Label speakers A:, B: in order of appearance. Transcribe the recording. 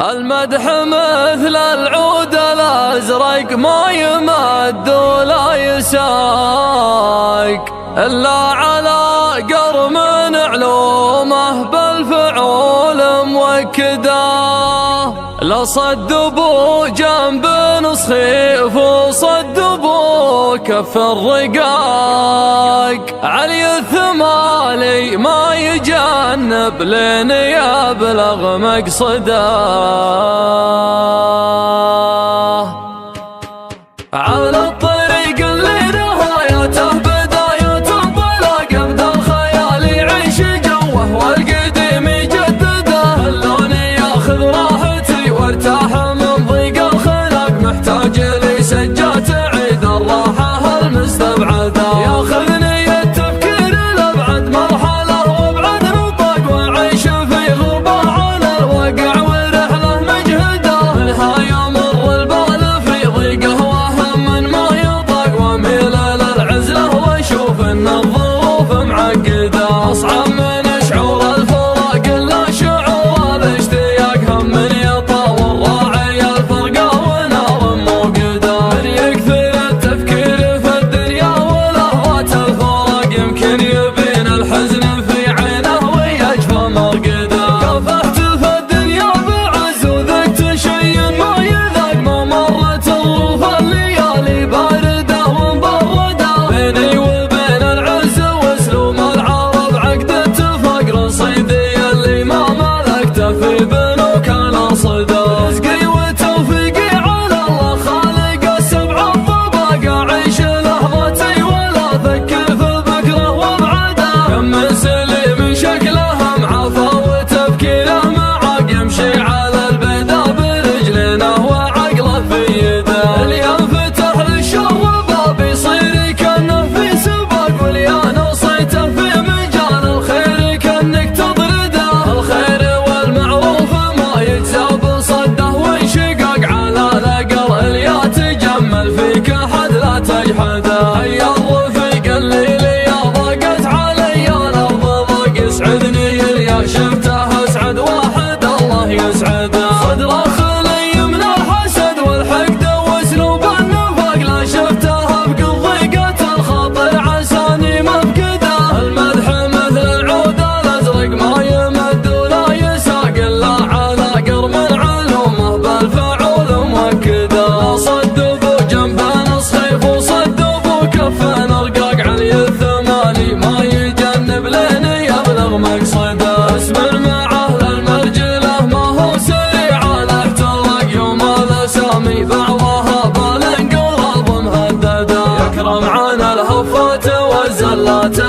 A: المدح مثل العود الأزرق ما يمد ولا يساق إلا على قرم علومه بالفعول موكده. لا صدبوا جنب نصخيف وصدبوا كف الرقاق. علي الثمالي ما يجنب لين يبلغ مقصده. على الطريق اللي نهايته بداية انطلاق ابدا الخيال يعيش جوه والقديم يجدده. اللون ياخذ راحتي وارتاح من ضيق الخلق محتاج لي سجة تعيد الراحة المستبعدة. ياخذني التفكير لابعد مرحلة وابعد نطاق واعيش في غربة على الواقع ورحلة مجهدة. نهاية مر البال في ضيقه واشوف ان الظروف معقده. اصعب من شعور الفراق الا شعور الاشتياق. هم من يطاول راعي الفرقه ونار موقده. من يكثر التفكير في الدنيا ولهوات الفراق يمكن يبين الحزن في عينه ويجفى مرقده. كافحت في الدنيا بعز وذقت شيء ما يذاق. ما مرت الظروف الليالي بارده ومبرده. بيني وبين العز واسلوم العرب عقدة فقر رصيدي اللي ما ملكته في بنوك الاصده. رزقي وتوفيقي على الله خالق السبع الطبق. اعيش لحظتي ولا افكر في بكره وابعده. كم من سليم شكله معافى وتفكيره معاق يمشي على البيضا برجلينه وعقله في يده. اللي ينفتح للشر باب يصير كانه في سباق. واللي نصيته في مجال الخير كانك تطرده. الخير والمعروف ما يجزى بصده وانشقاق على الاقل اللي تجمل فيك احد لا تجحده. هيا الرفيق اللي لي ضاقت علي الارض ضاق يسعدني اللي شفته اسعد واحد الله يسعده. صدره خلي من الحسد والحقد واسلوب النفاق. لا شفته بقض ضيقة الخاطر عساني مفقده. المدح مثل العود الازرق ما يمد ولا يساق الا على قرم علومه بالفعول موكده. صدبوا جنب نصخيف وصدبوا كف رقاق. علي الثمالي ما يجنب لين يبلغ مقصده. اسمر مع اهل المرجله ما هو سريع الاحتراق. يوم الاسامي بعضها بالانقلاب مهدده. يكرم عن الهفات والزلات